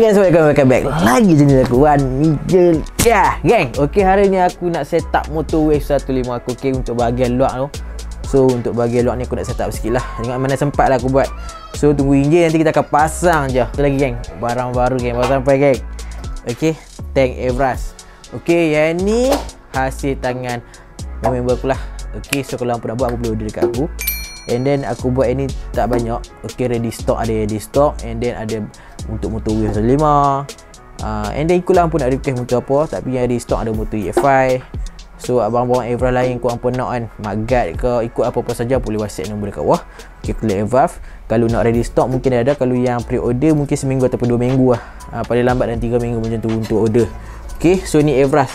guys, welcome back lagi channel aku Wan Mijel. Ya, geng. Okey, hari ni aku nak set up motor Wave125 aku untuk bahagian luar tu. So, untuk bahagian luar ni aku nak set up sikit lah. Tengok mana sempat lah aku buat. So, tunggu enjin, nanti kita akan pasang je. Tu lagi geng, barang baru geng, baru sampai geng. Okey, tank Airbrush. Okey, yang ni hasil tangan member aku lah. Okey, so kalau hampa nak buat, aku boleh order dekat aku. And then aku buat ini tak banyak. Okay, ready stock, ada ready stock. And then ada untuk motor Wave125. And then ikutlah hampa nak request motor apa. Tapi yang ready stock ada motor EF5. So abang-abang Airbrush lain kau hampa nak kan, Magat ke, ikut apa-apa saja, boleh WhatsApp nombor dekat bawah. Okay, klik Airbrush. Kalau nak ready stock mungkin ada. Kalau yang pre-order mungkin seminggu ataupun 2 minggu lah. Paling lambat dan 3 minggu macam tu untuk order. Okay, so ni Airbrush.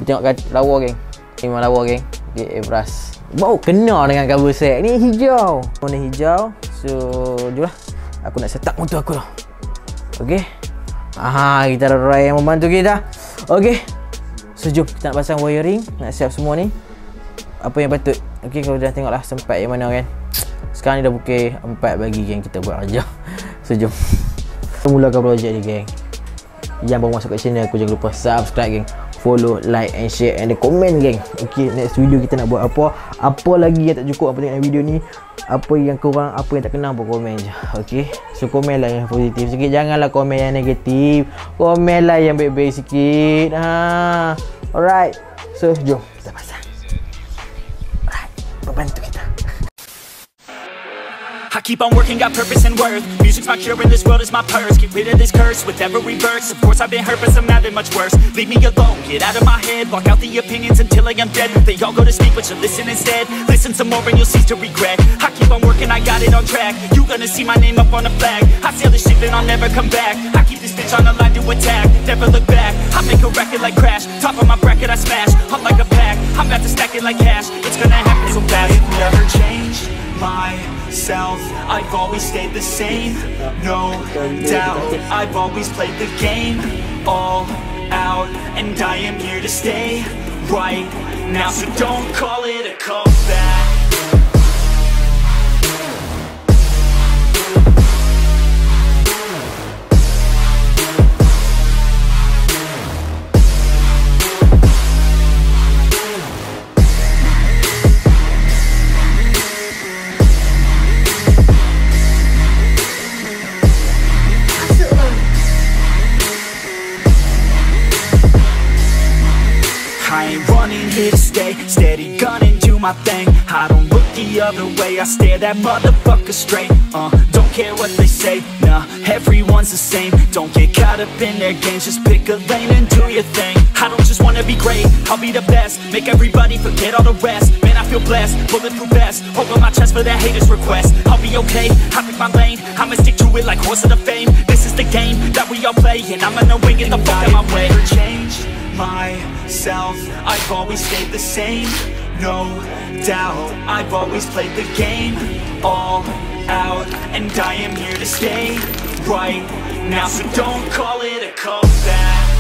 Kita tengok lawa geng. Memang lawa geng. Okay, Airbrush. Wow, kena dengan cover set. Ni hijau. Warna hijau. So, jomlah. Aku nak set up motor aku lah. Okey. Kita ada Roy yang membantu kita. Okey. So, jom kita nak pasang wiring. Nak siap semua ni. Apa yang patut. Okey, kalau dah tengoklah sempat yang mana kan. Sekarang ni dah pukul 4 pagi geng, kita buat kerja. So, jom. Kita mulakan projek ni geng. Yang baru masuk kat channel aku, jangan lupa subscribe geng. Follow, like and share and comment geng. Okay, next video kita nak buat apa. Apa lagi yang tak cukup apa tengok video ni. Apa yang korang, apa yang tak kena, apa komen je. Okay, so komen lah yang positif sikit. Janganlah komen yang negatif. Komen lah yang baik-baik sikit. Alright, so jom kita pasang. Alright, membantu kita. I keep on working, got purpose and worth. Music's my cure and this world is my purse. Get rid of this curse with every verse. Of course I've been hurt, but some have it much worse. Leave me alone, get out of my head. Block out the opinions until I am dead. They all go to speak, but you listen instead. Listen some more and you'll cease to regret. I keep on working, I got it on track. You gonna see my name up on a flag. I sail this ship and I'll never come back. I keep this bitch on the line to attack. Never look back, I make a record like Crash. Top of my bracket I smash, hot like a pack. I'm about to stack it like cash. It's gonna happen so fast. I've never changed myself, I've always stayed the same, no doubt. I've always played the game all out, and I am here to stay right now. So don't call it a comeback. I ain't running here to stay, steady gunning, do my thing. I don't look the other way, I stare that motherfucker straight. Don't care what they say, nah, everyone's the same. Don't get caught up in their games, just pick a lane and do your thing. I don't just wanna be great, I'll be the best. Make everybody forget all the rest. Man, I feel blessed, bulletproof vest. Over my chest for that haters' request. I'll be okay, I pick my lane. I'ma stick to it like horse of the fame. This is the game that we all play, and I'm gonna win, get the fuck out my way. Change myself, I've always stayed the same, no doubt. I've always played the game all out, and I am here to stay right now. So don't call it a comeback.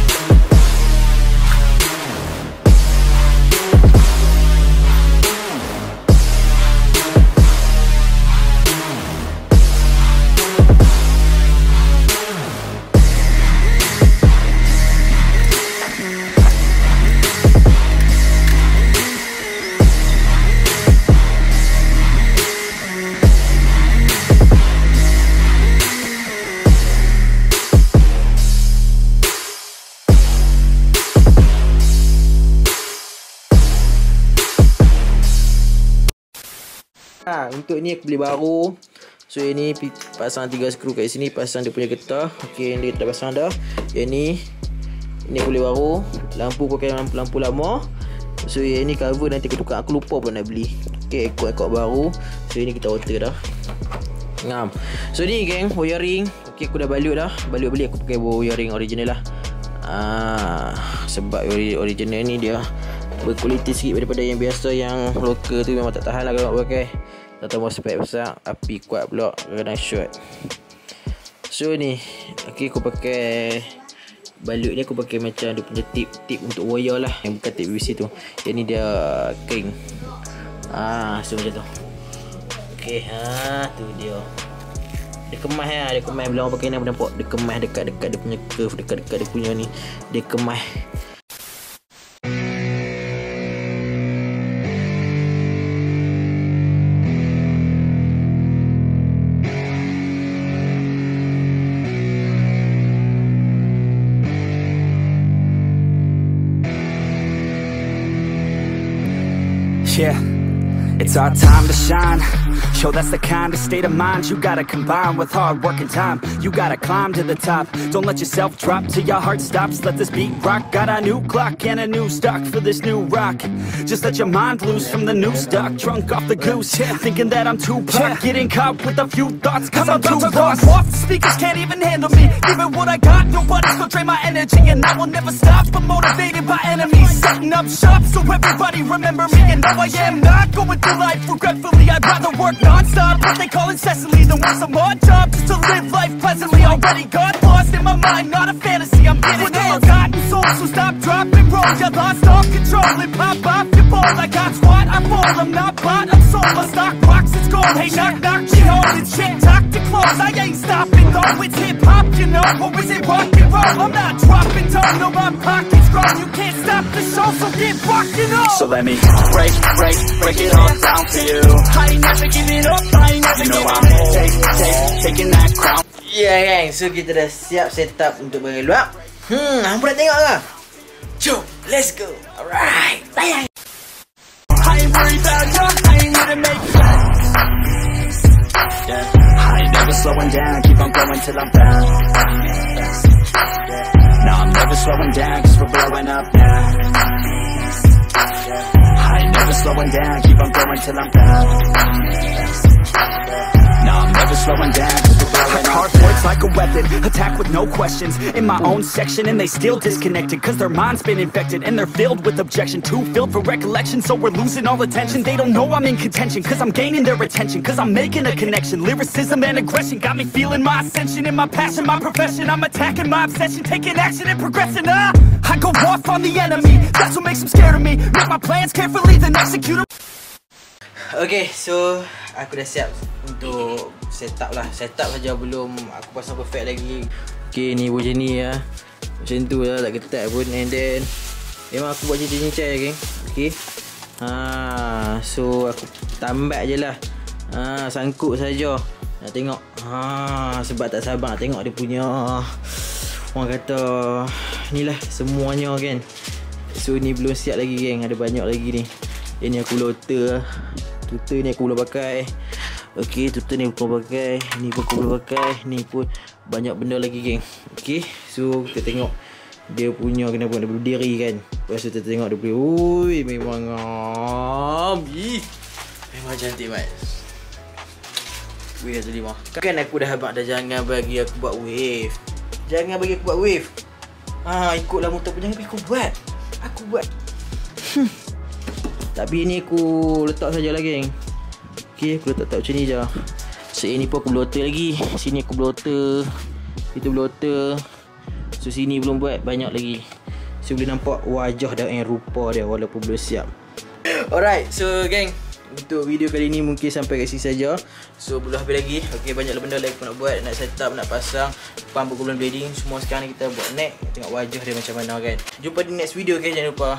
Untuk ni aku beli baru. So yang ni pasang 3 skru kat sini, pasang dia punya getah. Okey, ni kita pasang dah. Yang ni aku beli baru. Lampu pakai lampu lama. So yang ni cover nanti aku tukar, aku lupa pula nak beli. Okey, ekor baru. So ini kita order dah. Ngam. So ni geng, wiring. Okey, aku dah balut dah. Balut beli aku pakai wiring original lah. Sebab original ni dia berkualiti sikit daripada yang biasa, yang lokal tu memang tak tahan lah kalau nak pakai. Tak tahu spek besar, api kuat pula, kadang short. So ni, okay, aku pakai balut ni, aku pakai macam dia punya tip untuk wire lah, yang bukan tip PVC tu. Yang ni dia kering. So macam tu. Okay, tu dia. Dia kemas lah, dia kemas. Bila orang pakai ni nampak dia kemas dekat-dekat dia punya curve, dekat-dekat dia punya ni. Dia kemas. Yeah, it's our time to shine. Yo, that's the kind of state of mind you gotta combine with hard work and time. You gotta climb to the top. Don't let yourself drop till your heart stops. Let this beat rock. Got a new clock and a new stock for this new rock. Just let your mind loose from the new stock. Drunk off the goose, thinking that I'm too pop. Getting caught with a few thoughts, cause I'm too lost. Off the speakers can't even handle me. Even what I got, nobody's gonna drain my energy. And I will never stop, but motivated by enemies. Setting up shop so everybody remember me. And no, I am not going through life regretfully. I'd rather work non-stop, what they call incessantly, than work some odd job just to live life pleasantly. Already got lost in my mind, not a fantasy. I'm getting with all forgotten souls, so stop, drop, and roll. You lost all control and pop off your ball. I got squat, I fall, I'm not bought, I'm sold. My stock box is gold. Hey, knock, knock, she holding shit, talk to close. I ain't stopping though, it's hip-hop, you know. Or is it rock and roll? I'm not dropping tone, no, my pocket's grown. You can't stop the show, so get rockin' on. So let me break it all down for you. I ain't never giving up, I ain't never giving up. Taking that crown. Yeah gang, so kita dah siap setup untuk barang luar. Hampa dah tengok ke? Jom, let's go. Alright, tayang. I ain't worried about you, I ain't here to make plans. Yeah, I ain't never slowing down, keep on going till I'm down. No, I'm never slowing down, cause we're blowing up now. I ain't never slowing down, keep on going till I'm down. No, I'm never slowing down, cause we're blowing up. Hard work's like a weapon, attack with no questions. In my own section and they still disconnected, cause their mind's been infected and they're filled with objection. Too filled for recollection, so we're losing all attention. They don't know I'm in contention, cause I'm gaining their attention, cause I'm making a connection. Lyricism and aggression got me feeling my ascension. In my passion, my profession, I'm attacking my obsession, taking action and progressing. I go off on the enemy, that's what makes them scared of me. Make my plans carefully, then execute them. Okay, so aku dah siap untuk setup lah. Setup saja, belum aku pasang perfect lagi. Okay, ni macam ni lah. Macam tu lah, tak ketat pun. And then memang aku buat cincin-cincin je geng. Okay, so aku tambat je lah. Sangkut saja. Nak tengok. Sebab tak sabar nak tengok dia punya, orang kata ni lah semuanya kan. So ni belum siap lagi geng, ada banyak lagi ni. Ini aku loader. Tutor ni aku belum pakai. Okay, tutor ni aku belum pakai. Ni pun aku belum pakai. Ni pun banyak benda lagi geng. Okay, so kita tengok dia punya kena buat berdiri kan. Lepas tu kita tengok dia punya. Ui, memang memang cantik mat. Wave 125. Kan aku dah habaq dah, jangan bagi aku buat wave. Jangan bagi aku buat wave. Ikutlah motor pun, jangan bagi aku buat. Aku buat. Tapi ni aku letak saja lah geng. Okay, aku letak macam ni je. So ni pun aku blotter lagi. Sini aku blotter. Itu blotter. So sini belum buat, banyak lagi. So boleh nampak wajah dan rupa dia walaupun belum siap. Alright, so geng, untuk video kali ni mungkin sampai kat sini saja. So belum habis lagi. Okay, banyak benda lagi aku nak buat. Nak setup, nak pasang pump bergulung blading. Semua sekarang ni kita buat neck. Tengok wajah dia macam mana kan. Jumpa di next video guys. Jangan lupa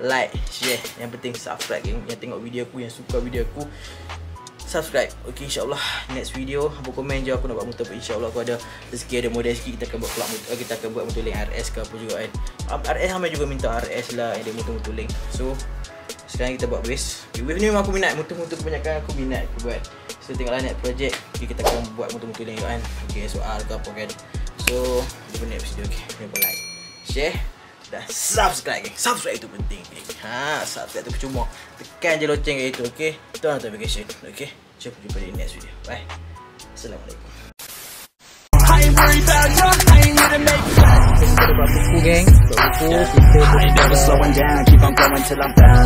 like, share, yang penting subscribe geng. Yang tengok video aku, yang suka video aku, subscribe. Okay, insyaAllah next video apa komen je aku nak buat motor. InsyaAllah aku ada rezeki, ada model sikit, kita akan buat kelab motor. Kita akan buat motor link RS ke apa juga kan. RS ramai juga minta RS lah, yang dia motor link. So sekarang kita buat base. Wave ni memang aku minat, motor-motor kebanyakan aku minat aku buat. So tengoklah next project. Okay, kita akan buat motor link kan. Okay, soal ke apa kan. So jumpa next video. Okay, jangan lupa like, share dan subscribe geng. Subscribe itu penting geng. Subscribe tu percuma. Tekan je loceng kat itu. Okay, turn notification. Okay, jumpa di next video. Bye. Assalamualaikum. I ain't worried about you, I ain't here to make plans. Kita buat buku geng. Buat buku. I ain't never slowing down, keep on going till I'm down.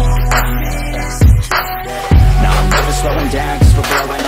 No, I'm never slowing down, cause we're blowing up.